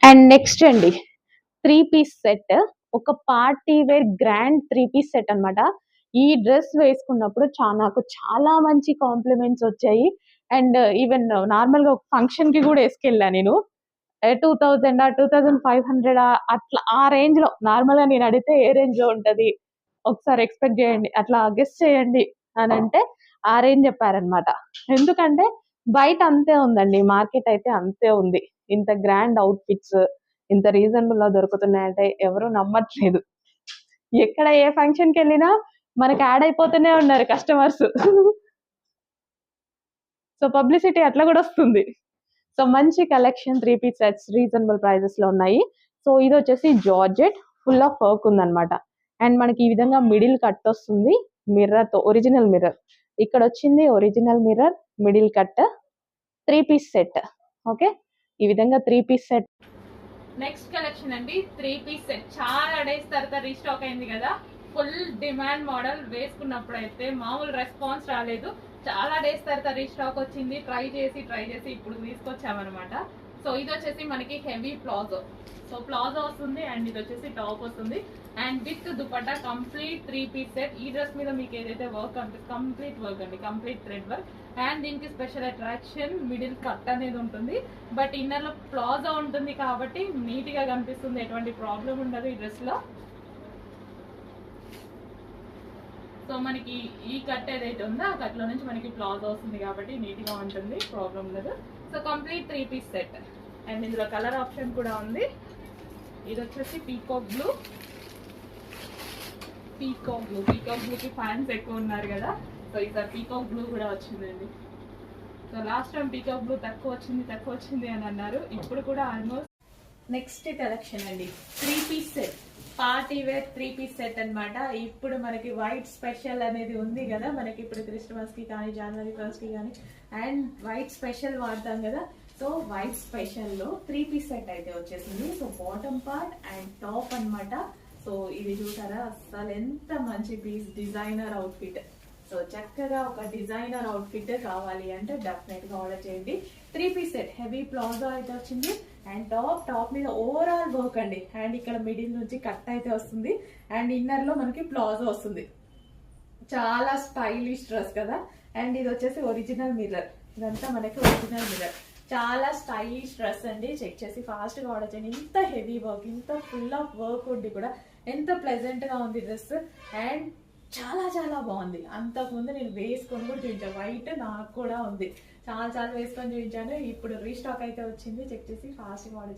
And next అండి 3 piece set. ఒక party wear grand 3 piece set అన్నమాట. ఈ డ్రెస్ వేసుకున్నప్పుడు నాకు చాలా మంచి కాంప్లిమెంట్స్ వచ్చాయి. అండ్ ఈవెన్ నార్మల్‌గా ఒక ఫంక్షన్‌కి కూడా ఏసుకెళ్ళా నేను. 2000 2500 అట్లా ఆ రేంజ్‌లో నార్మల్‌గా నేను అడిగితే ఏ రేంజ్‌లో ఉంటది? ఒకసారి ఎక్స్‌పెక్ట్ చేయండి. అట్లా గెస్ చేయండి అనంటే ఆ రేంజ్ చెప్పారన్నమాట. ఎందుకంటే బయట అంతే ఉందండి. మార్కెట్ అయితే అంతే ఉంది. ఇంత గ్రాండ్ ఔట్‌ఫిట్స్ ఇంత రీజనబుల్‌లో దొరుకుతున్నాయంటే ఎవరు నమ్మట్లేదు. ఎక్కడ ఏ ఫంక్షన్‌కెళ్ళినా మనకి యాడ్ అయిపోతూనే ఉన్నారు కస్టమర్స్. సో, పబ్లిసిటీ అట్లా గూడా వస్తుంది. సో, మంచి కలెక్షన్ 3 పీస్ సెట్స్ రీజనబుల్ ప్రైజెస్‌లో ఉన్నాయి. సో, ఇదొచ్చేసి జార్జెట్ ఫుల్ ఆఫ్ వర్క్ ఉందన్నమాట. అండ్ మనకి ఈ విధంగా మిడిల్ కట్ వస్తుంది. మిర్రర్‌తో ఒరిజినల్ మిర్రర్. ఇక్కడొచ్చింది original mirror, middle cut 3 piece set. Okay. ఈ విధంగా 3 పీస్ సెట్. నెక్స్ట్ కలెక్షన్ అండి 3 పీస్ సెట్. చాలా డేస్ తర్వాత రీస్టాక్ అయింది కదా. Full demand model. వేసుకున్నప్పుడు అయితే మామూలు రెస్పాన్స్ రాలేదు. చాలా డేస్ తర్వాత రీస్టాక్ వచ్చింది. ట్రై చేసి ఇప్పుడు తీసుకొచ్చామన్నమాట. సో ఇది వచ్చేసి మనకి హెవీ ప్లాజో. సో ప్లాజో వస్తుంది అండ్ ఇది వచ్చేసి టాప్ వస్తుంది and with dupatta complete 3 piece set. ఈ డ్రెస్ మీద మీకు ఏదైతే వర్క్ అంటే కంప్లీట్ వర్క్ అండి, కంప్లీట్ థ్రెడ్ వర్క్. అండ్ దీనికి స్పెషల్ అట్రాక్షన్ మిడిల్ కట్ అనేది ఉంటుంది. బట్ ఇన్నర్ లో ప్లాజో ఉంటుంది కాబట్టి నీట్ గా కనిపిస్తుంది. ఎటువంటి ప్రాబ్లం ఉండదు ఈ డ్రెస్ లో. సో మనకి ఈ కట్ ఏదైతే ఉందో ఆ కట్ లో నుంచి మనకి ప్లాజో వస్తుంది కాబట్టి నీట్ గా ఉంటుంది, ప్రాబ్లం ఉండదు. So complete 3 piece set. And ఇందులో కలర్ ఆప్షన్ కూడా ఉంది. ఇది వచ్చేసి పీకాక్ బ్లూ. పీకాక్ బ్లూకి ఫ్యాన్స్ ఎక్కువ ఉన్నారు కదా. సో ఈసారి పీకాక్ బ్లూ కూడా వచ్చిందండి. So last time peacock blue తక్కువ వచ్చింది అని అన్నారు. ఇప్పుడు కూడా ఆల్మోస్ట్. నెక్స్ట్ కలెక్షన్ అండి 3 piece set. Party wear 3 piece set అన్నమాట. ఇప్పుడు మనకి వైట్ స్పెషల్ అనేది ఉంది కదా. మనకి ఇప్పుడు క్రిస్మస్ కి కానీ జనవరి 1st కి కానీ అండ్ వైట్ స్పెషల్ వాడతాం కదా. సో వైట్ స్పెషల్ లో 3 పీస్ సెట్ అయితే వచ్చేసింది. So bottom part and top అన్నమాట. సో ఇది చూసారా అసలు ఎంత మంచి పీస్, డిజైనర్ అవుట్ఫిట్. సో చక్కగా ఒక డిజైనర్ అవుట్ఫిట్ కావాలి అంటే డెఫినెట్ గా ఆర్డర్ చేయండి. 3 పీస్ సెట్ హెవీ ప్లాజో అయితే వచ్చింది అండ్ టాప్ మీద ఓవరాల్ వర్క్ అండి. అండ్ ఇక్కడ మిడిల్ నుంచి కట్ అయితే వస్తుంది అండ్ ఇన్నర్ లో మనకి ప్లాజో వస్తుంది. చాలా స్టైలిష్ డ్రెస్ కదా. అండ్ ఇది వచ్చేసి ఒరిజినల్ మిర్రర్. ఇదంతా మనకి ఒరిజినల్ మిర్రర్. చాలా స్టైలిష్ డ్రెస్ అండి. చెక్ చేసి ఫాస్ట్ గా ఆర్డర్ చేయండి. ఇంత హెవీ వర్క్, ఇంత ఫుల్ ఆఫ్ వర్క్ ఉండి కూడా ఎంత ప్లెజెంట్ గా ఉంది డ్రెస్. అండ్ చాలా బాగుంది. అంతకుముందు నేను వేసుకొని కూడా చూపించాను. వైట్ నాకు కూడా ఉంది. చాలా వేసుకొని చూపించాను. ఇప్పుడు రీస్టాక్ అయితే వచ్చింది. చెక్ చేసి ఫాస్ట్ గా ఆర్డర్